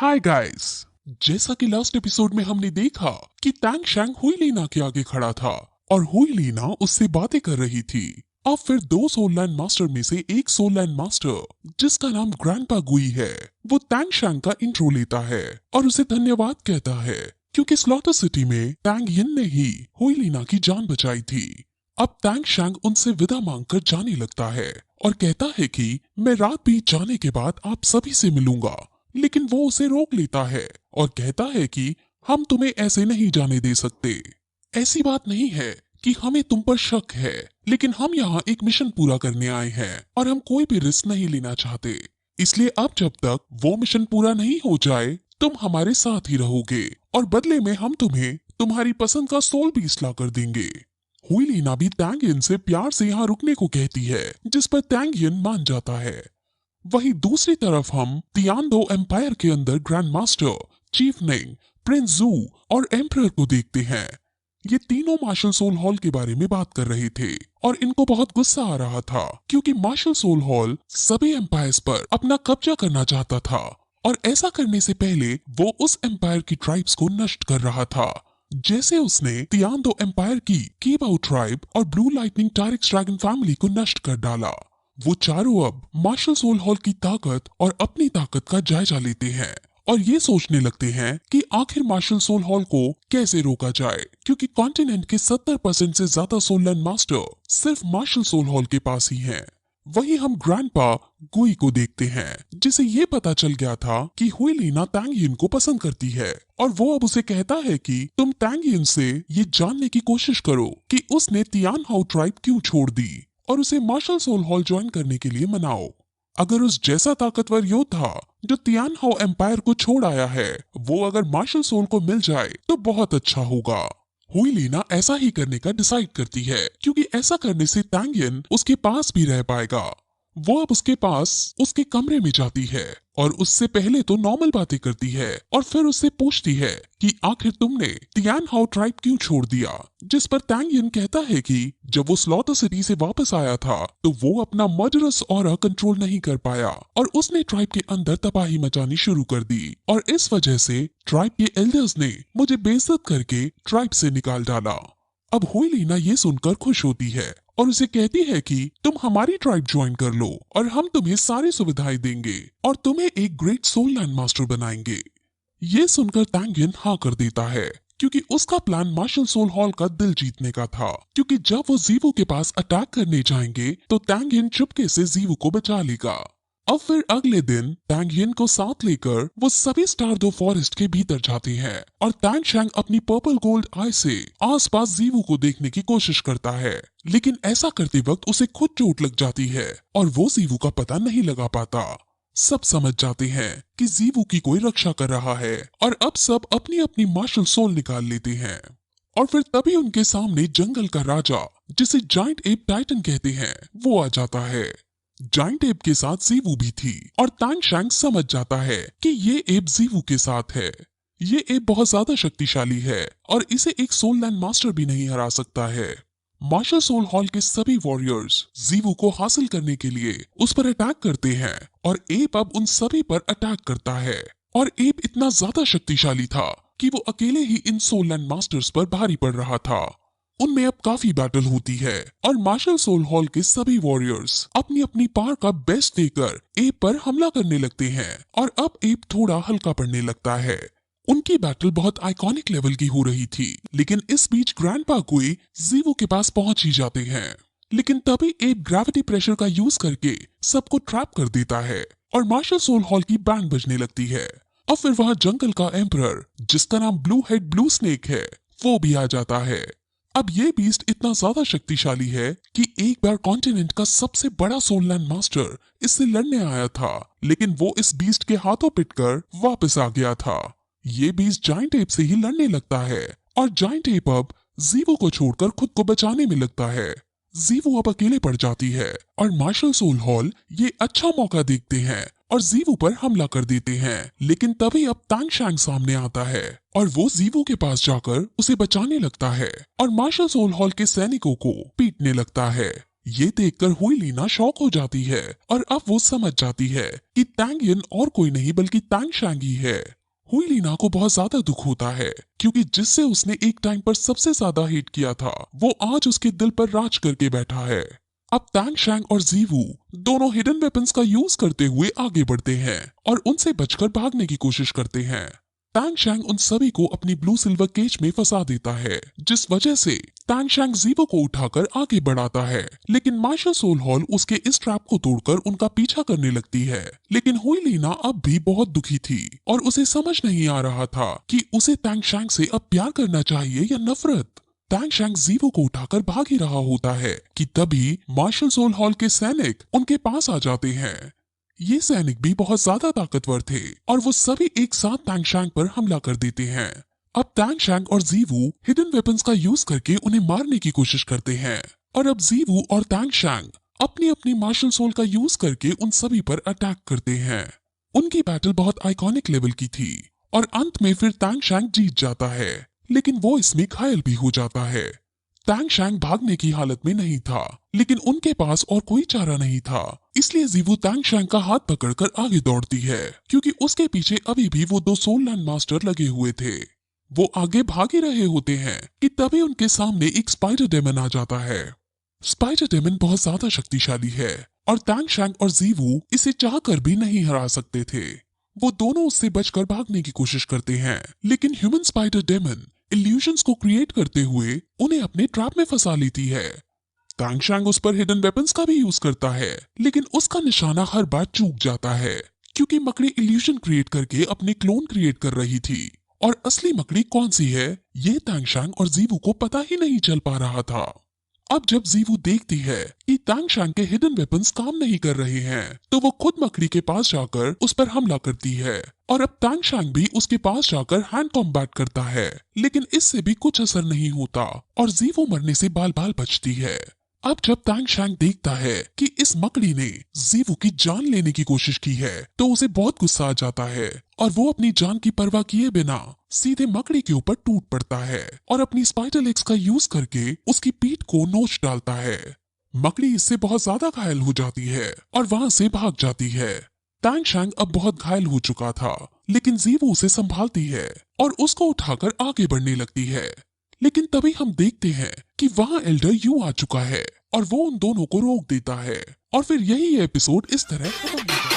Hi guys. जैसा कि last episode में हमने देखा कि टैंग शैंग हुई लीना के आगे खड़ा था और हुई लीना उससे बातें कर रही थी। अब फिर दो सोल लैंड मास्टर में से एक सोल लैंड मास्टर जिसका नाम ग्रैंडपा गुई है, वो टैंग शैंग का इंट्रो लेता है और उसे धन्यवाद कहता है क्योंकि स्लॉटर सिटी में टैंग यिन ने ही हुई लीना की जान बचाई थी। अब टैंग शैंग उनसे विदा मांगकर जाने लगता है और कहता है कि मैं रात बीत जाने के बाद आप सभी से मिलूंगा, लेकिन वो उसे रोक लेता है और कहता है कि हम तुम्हें ऐसे नहीं जाने दे सकते। ऐसी बात नहीं है कि हमें तुम पर शक है, लेकिन हम यहाँ एक मिशन पूरा करने आए हैं और हम कोई भी रिस्क नहीं लेना चाहते। इसलिए अब जब तक वो मिशन पूरा नहीं हो जाए तुम हमारे साथ ही रहोगे और बदले में हम तुम्हें तुम्हारी पसंद का सोल पीस ला कर देंगे। हुई लीना भी टैंग यिन से प्यार से यहाँ रुकने को कहती है, जिस पर टैंग यिन मान जाता है। वहीं दूसरी तरफ हम तियानडो एम्पायर के अंदर ग्रैंड मास्टर, चीफ निंग, प्रिंस जू और एम्परर को देखते हैं। ये तीनों मार्शल सोल हॉल के बारे में बात कर रहे थे और इनको बहुत गुस्सा आ रहा था क्योंकि मार्शल सोल हॉल सभी एम्पायर्स पर अपना कब्जा करना चाहता था और ऐसा करने से पहले वो उस एम्पायर की ट्राइब्स को नष्ट कर रहा था, जैसे उसने तियानडो एम्पायर की कीबाउ ट्राइब और ब्लू लाइटनिंग टायरेक्स ड्रैगन फैमिली को नष्ट कर डाला। वो चारों अब मार्शल सोल हॉल की ताकत और अपनी ताकत का जायजा लेते हैं और ये सोचने लगते हैं कि आखिर मार्शल सोल हॉल को कैसे रोका जाए, क्योंकि कॉन्टिनेंट के 70% से ज्यादा सोल लैंड मास्टर सिर्फ मार्शल सोल हॉल के पास ही हैं। वहीं हम ग्रैंडपा गुई को देखते हैं, जिसे ये पता चल गया था कि हुई लीना टैंग यिन को पसंद करती है और वो अब उसे कहता है कि तुम टैंग यिन से ये जानने की कोशिश करो कि उसने तियान हाउ ट्राइब क्यों छोड़ दी और उसे मार्शल सोल हॉल ज्वाइन करने के लिए मनाओ। अगर उस जैसा ताकतवर योद्धा जो तियान हाउ एम्पायर को छोड़ आया है वो अगर मार्शल सोल को मिल जाए तो बहुत अच्छा होगा। हुई लीना ऐसा ही करने का डिसाइड करती है क्योंकि ऐसा करने से टैंग यिन उसके पास भी रह पाएगा। वो अब उसके पास उसके कमरे में जाती है और उससे पहले तो नॉर्मल बातें करती है और फिर उससे पूछती है कि आखिर तुमने तियान हाउ ट्राइब क्यों छोड़ दिया, जिस पर टैंग यिन कहता है कि जब वो स्लॉटर सिटी से वापस आया था तो वो अपना मर्डरस ऑरा कंट्रोल नहीं कर पाया और उसने ट्राइब के अंदर तबाही मचानी शुरू कर दी और इस वजह से ट्राइब के एल्डर्स ने मुझे बेइज्जत करके ट्राइब से निकाल डाला। अब हुई लीना ये सुनकर खुश होती है और उसे कहती है कि तुम हमारी ट्राइब ज्वाइन कर लो और हम तुम्हें सारी सुविधाएं देंगे और तुम्हें एक ग्रेट सोल लैंड मास्टर बनाएंगे। ये सुनकर टैंग यिन हाँ कर देता है क्योंकि उसका प्लान मार्शल सोल हॉल का दिल जीतने का था, क्योंकि जब वो जीवू के पास अटैक करने जाएंगे तो टैंग यिन चुपके से जीवू को बचा लेगा। अब फिर अगले दिन टैंग यिन को साथ लेकर वो सभी स्टारडो फॉरेस्ट के भीतर जाते हैं और टैंग शैंग अपनी पर्पल गोल्ड आई से आसपास जीवू को देखने की कोशिश करता है, लेकिन ऐसा करते वक्त उसे खुद चोट लग जाती है और वो जीवू का पता नहीं लगा पाता। सब समझ जाते हैं कि जीवू की कोई रक्षा कर रहा है और अब सब अपनी अपनी मार्शल सोल निकाल लेते हैं और फिर तभी उनके सामने जंगल का राजा, जिसे जाइंट एप टाइटन कहते हैं, वो आ जाता है। जाइंट एप के साथ जीवू भी थी और टैंग शैंग समझ जाता है कि ये एप जीवू के साथ है। ये एप बहुत ज्यादा शक्तिशाली है और इसे एक सोल लैंड मास्टर भी नहीं हरा सकता है। मार्शल सोल हॉल के सभी वॉरियर्स जीवू को हासिल करने के लिए उस पर अटैक करते हैं और एप अब उन सभी पर अटैक करता है और एप इतना ज्यादा शक्तिशाली था कि वो अकेले ही इन सोल लैंड मास्टर्स पर भारी पड़ रहा था। उनमें अब काफी बैटल होती है और मार्शल सोल हॉल के सभी वॉरियर्स अपनी अपनी पावर का बेस्ट देकर एप पर हमला करने लगते हैं और अब एप थोड़ा हल्का पड़ने लगता है। उनकी बैटल बहुत आइकॉनिक लेवल की हो रही थी, लेकिन इस बीच ग्रैंडपा गुई जीवू के पास पहुंच ही जाते हैं, लेकिन तभी एप ग्रेविटी प्रेशर का यूज करके सबको ट्रैप कर देता है और मार्शल सोल हॉल की बैंड बजने लगती है। और फिर वहां जंगल का एम्परर, जिसका नाम ब्लू हेड ब्लू स्नेक है, वो भी आ जाता है। अब ये बीस्ट इतना ज्यादा शक्तिशाली है कि एक बार कॉन्टिनेंट का सबसे बड़ा सोल लैंड मास्टर इससे लड़ने आया था, लेकिन वो इस बीस्ट के हाथों पिटकर वापस आ गया था। ये बीस्ट जाइंट एप से ही लड़ने लगता है और जाइंट एप अब जीवू को छोड़कर खुद को बचाने में लगता है। जीवू अब अकेले पड़ जाती है और मार्शल सोल हॉल ये अच्छा मौका देखते हैं और जीवू पर हमला कर देते हैं, लेकिन तभी अब टैंग शैंग सामने आता है और वो जीवू के पास जाकर उसे बचाने लगता है और मार्शल सोल हॉल के सैनिकों को पीटने लगता है। ये देखकर हुईलीना शॉक हो जाती है और अब वो समझ जाती है कि तांग यिन और कोई नहीं बल्कि तांग शैंग ही है। हुईलीना को बहुत ज्यादा दुख होता है क्योंकि जिससे उसने एक टाइम पर सबसे ज्यादा हेट किया था वो आज उसके दिल पर राज करके बैठा है। अब तांग शैंग और जीवू दोनों हिडन वेपन्स का यूज करते हुए आगे बढ़ते हैं और उनसे बचकर भागने की कोशिश करते हैं। तांग शैंग उन सभी को अपनी ब्लू सिल्वर केज में फंसा देता है, जिस वजह से तांग शैंग जीवो को उठाकर आगे बढ़ाता है, लेकिन मार्शल सोल हॉल उसके इस ट्रैप को तोड़कर उनका पीछा करने लगती है। लेकिन हुईलीना अब भी बहुत दुखी थी और उसे समझ नहीं आ रहा था कि उसे तांग शैंग से अब प्यार करना चाहिए या नफरत। तांग शैंग जीवो को उठाकर भाग ही रहा होता है कि तभी मार्शल सोल हॉल के सैनिक उनके पास आ जाते हैं। ये सैनिक भी बहुत ज्यादा ताकतवर थे और वो सभी एक साथ तांग शैंग पर हमला कर देते हैं। अब तांग शैंग और जीवू हिडन वेपन्स का यूज करके उन्हें मारने की कोशिश करते हैं और अब जीवू और तांग शैंग अपनी अपनी मार्शल सोल का यूज करके उन सभी पर अटैक करते हैं। उनकी बैटल बहुत आइकॉनिक लेवल की थी और अंत में फिर तांग शैंग जीत जाता है, लेकिन वो इसमें घायल भी हो जाता है। तांग शैंग भागने की हालत में नहीं था, लेकिन उनके पास और कोई चारा नहीं था, इसलिए जीवू तांग शैंग का हाथ पकड़कर आगे दौड़ती है क्योंकि उसके पीछे अभी भी वो दो सोल लैंड मास्टर लगे हुए थे। वो आगे भाग ही रहे होते हैं कि तभी उनके सामने एक स्पाइडर डेमन आ जाता है। स्पाइडर डेमन बहुत ज्यादा शक्तिशाली है और तांग शैंग और जीवू इसे चाहकर भी नहीं हरा सकते थे। वो दोनों उससे बचकर भागने की कोशिश करते हैं, लेकिन ह्यूमन स्पाइडर डेमन इल्यूजन्स को क्रिएट करते हुए उन्हें अपने ट्रैप में फंसा लेती है। तांग शैंग उस पर हिडन वेपन्स का भी यूज करता है, लेकिन उसका निशाना हर बार चूक जाता है क्योंकि मकड़ी इल्यूजन क्रिएट करके अपने क्लोन क्रिएट कर रही थी और असली मकड़ी कौन सी है ये तांग शैंग और जीवू को पता ही नहीं चल पा रहा था। अब जब जीवू देखती है कि तांग शैंग के हिडन वेपन्स काम नहीं कर रहे हैं तो वो खुद मकड़ी के पास जाकर उस पर हमला करती है और अब तांग शैंग भी उसके पास जाकर हैंड कॉम्बैट करता है, लेकिन इससे भी कुछ असर नहीं होता और जीवू मरने से बाल बाल बचती है। अब जब तांग शैंग देखता है कि इस मकड़ी ने जीवू की जान लेने की कोशिश की है तो उसे बहुत गुस्सा आ जाता है और वो अपनी जान की परवाह किए बिना सीधे मकड़ी के ऊपर टूट पड़ता है और अपनी स्पाइडर लेग्स का यूज करके उसकी पीठ को नोच डालता है। मकड़ी इससे बहुत ज्यादा घायल हो जाती है और वहां से भाग जाती है। तांग शैंग अब बहुत घायल हो चुका था, लेकिन जीवू उसे संभालती है और उसको उठाकर आगे बढ़ने लगती है। लेकिन तभी हम देखते हैं कि वहां एल्डर यू आ चुका है और वो उन दोनों को रोक देता है और फिर यही एपिसोड इस तरह खत्म होता है।